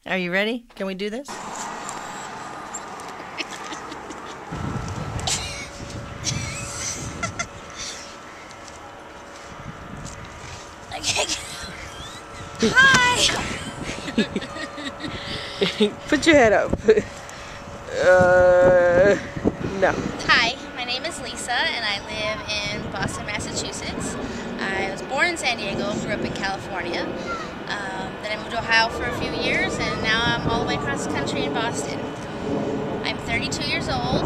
Are you ready? Can we do this? Hi! Put your head up. No. Hi, my name is Lisa and I live in Boston, Massachusetts. I was born in San Diego, grew up in California. Then I moved to Ohio for a few years and now I'm all the way across the country in Boston. I'm 32 years old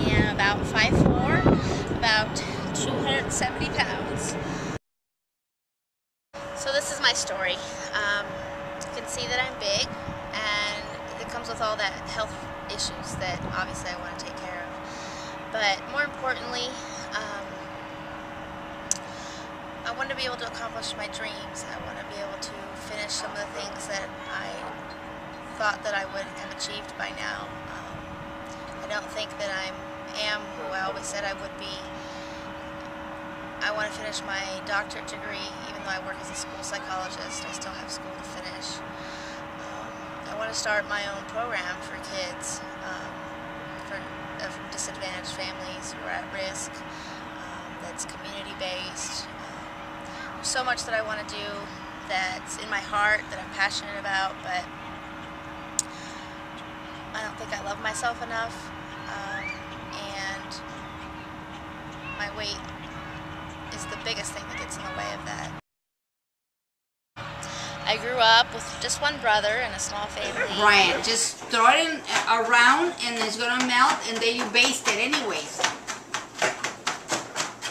and about 5'4", about 270 pounds. So this is my story. You can see that I'm big and it comes with all that health issues that obviously I want to take care of. But more importantly, I want to be able to accomplish my dreams. I want to be able to finish some of the things that I thought that I would have achieved by now. I don't think that I am who I always said I would be. I want to finish my doctorate degree, even though I work as a school psychologist. I still have school to finish. I want to start my own program for kids from disadvantaged families who are at risk, that's community-based. There's so much that I want to do that's in my heart, that I'm passionate about, but I don't think I love myself enough, and my weight is the biggest thing that gets in the way of that. I grew up with just one brother and a small family. Brian, just throw it in, around and it's gonna melt and then you baste it anyways.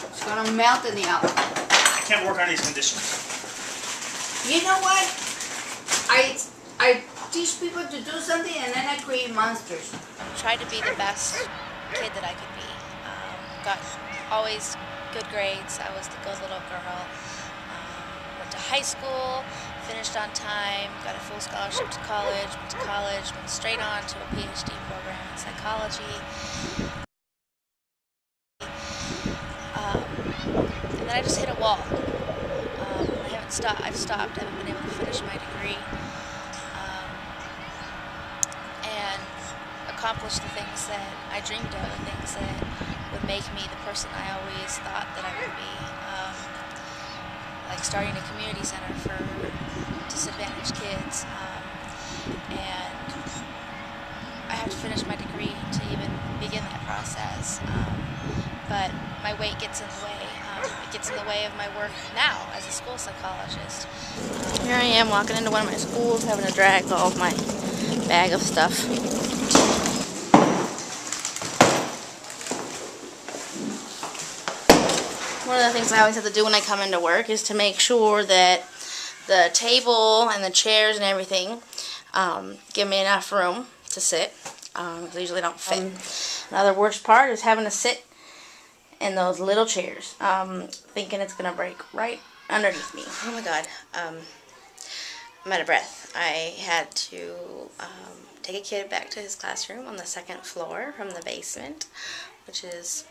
It's gonna melt in the oven. I can't work on these conditions. You know what? I teach people to do something and then I create monsters. Tried to be the best kid that I could be. Got always good grades. I was the good little girl. Went to high school, finished on time, got a full scholarship to college, went straight on to a PhD program in psychology. And then I just hit a wall. I've stopped. I haven't been able to finish my degree. And accomplish the things that I dreamed of, the things that would make me the person I always thought that I would be. Like starting a community center for disadvantaged kids, and I have to finish my degree to even begin that process, but my weight gets in the way. It gets in the way of my work now as a school psychologist. Here I am walking into one of my schools having to drag all of my bag of stuff. One of the things I always have to do when I come into work is to make sure that the table and the chairs and everything give me enough room to sit, because they usually don't fit. Another worst part is having to sit in those little chairs, thinking it's going to break right underneath me. Oh my god, I'm out of breath. I had to take a kid back to his classroom on the second floor from the basement, which is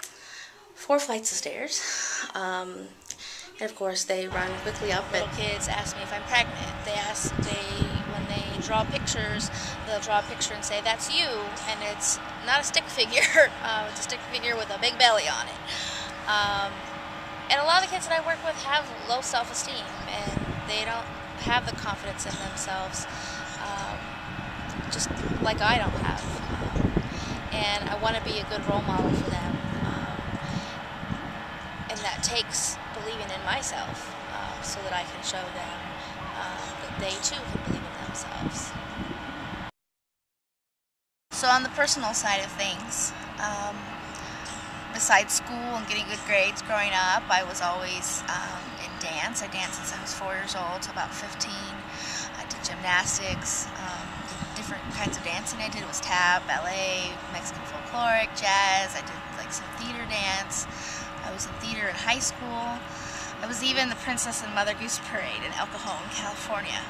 4 flights of stairs, and of course they run quickly up. Little kids ask me if I'm pregnant. When they draw pictures, they'll draw a picture and say, "That's you," and it's not a stick figure. It's a stick figure with a big belly on it. And a lot of the kids that I work with have low self-esteem, and they don't have the confidence in themselves, just like I don't have. And I want to be a good role model for them. And that takes believing in myself, so that I can show them that they too can believe in themselves. So on the personal side of things, besides school and getting good grades growing up, I was always in dance. I danced since I was 4 years old to about 15. I did gymnastics, different kinds of dancing I did. It was tap, ballet, Mexican folkloric, jazz. I did like some theater dance. I was in theater in high school. I was even the Princess and Mother Goose Parade in El Cajon, California.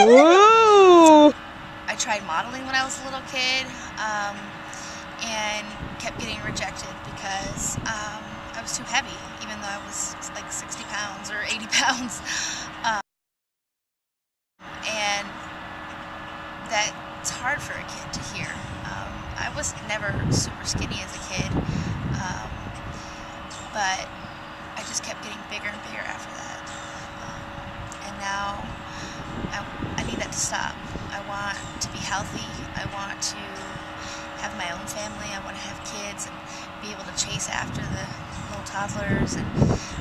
Whoa! I tried modeling when I was a little kid, and kept getting rejected because I was too heavy, even though I was like 60 pounds or 80 pounds. And that's hard for a kid to hear. I was never super skinny as a kid, but I just kept getting bigger and bigger after that. And now I need that to stop. I want to be healthy. I want to have my own family. I want to have kids and be able to chase after the little toddlers. And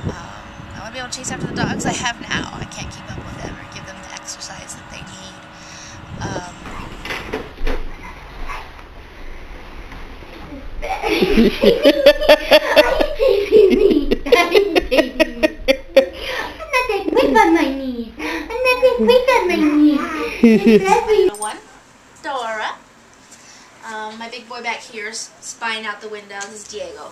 I want to be able to chase after the dogs I have now. I can't keep up with them or give them the exercise that they need. One, Dora. My big boy back here is spying out the window. This is Diego.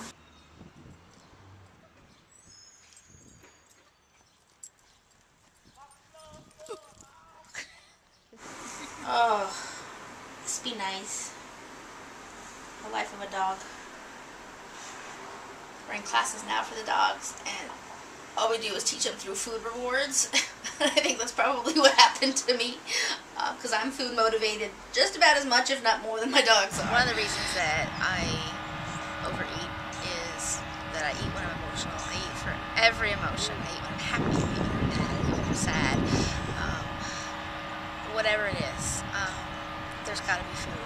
Oh, this be nice. The life of a dog. We're in classes now for the dogs, and all we do is teach them through food rewards. I think that's probably what happened to me, because I'm food motivated just about as much, if not more, than my dogs are. One of the reasons that I overeat is that I eat when I'm emotional. I eat for every emotion. I eat when I'm happy, I eat when I'm mad, I eat when I'm sad. Whatever it is, there's got to be food.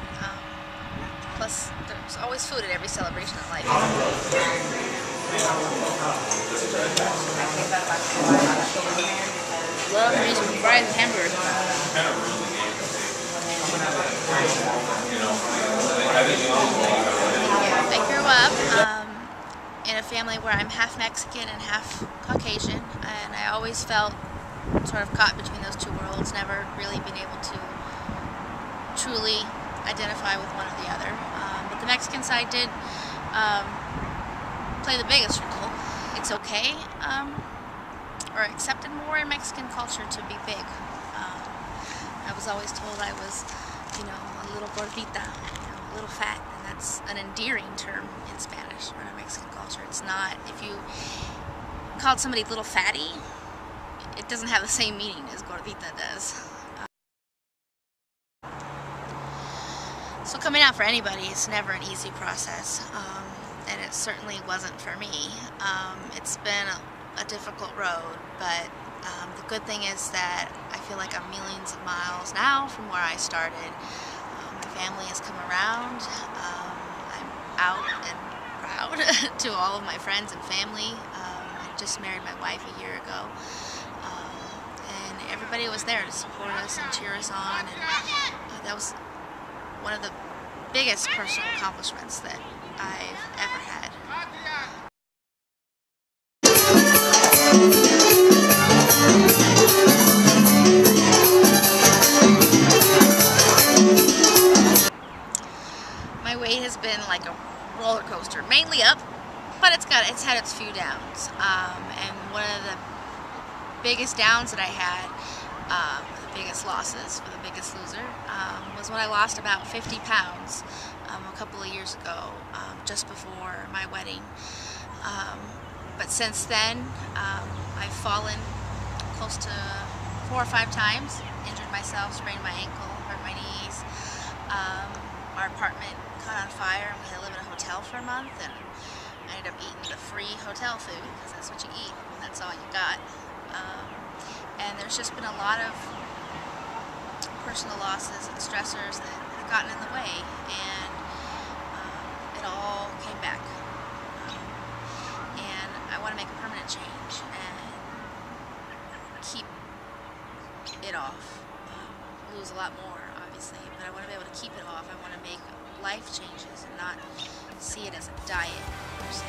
Plus, there's always food at every celebration in life. Love French fries and hamburgers. I grew up in a family where I'm half Mexican and half Caucasian, and I always felt sort of caught between those two worlds, never really been able to truly identify with one or the other. But the Mexican side did play the biggest role. It's okay, or accepted more in Mexican culture to be big. I was always told I was, a little gordita, a little fat, and that's an endearing term in Spanish or in Mexican culture. It's not, if you called somebody little fatty, it doesn't have the same meaning as gordita does. So coming out for anybody is never an easy process, and it certainly wasn't for me. It's been a difficult road, but the good thing is that I feel like I'm millions of miles now from where I started. My family has come around. I'm out and proud to all of my friends and family. I just married my wife a year ago. And everybody was there to support us and cheer us on, and that was one of the biggest personal accomplishments that I've ever had. My weight has been like a roller coaster, mainly up, but it's had its few downs. And one of the biggest downs that I had, the biggest losses for the Biggest Loser, was when I lost about 50 pounds a couple of years ago, just before my wedding. But since then, I've fallen close to 4 or 5 times, injured myself, sprained my ankle, hurt my knees. Our apartment caught on fire and we had to live in a hotel for a month, and I ended up eating the free hotel food, because that's what you eat when that's all you got. And there's just been a lot of personal losses and stressors that have gotten in the way, and it all came back. And I want to make a permanent change and keep it off. Lose a lot more, obviously, but I want to be able to keep it off. I want to make life changes and not see it as a diet, per se.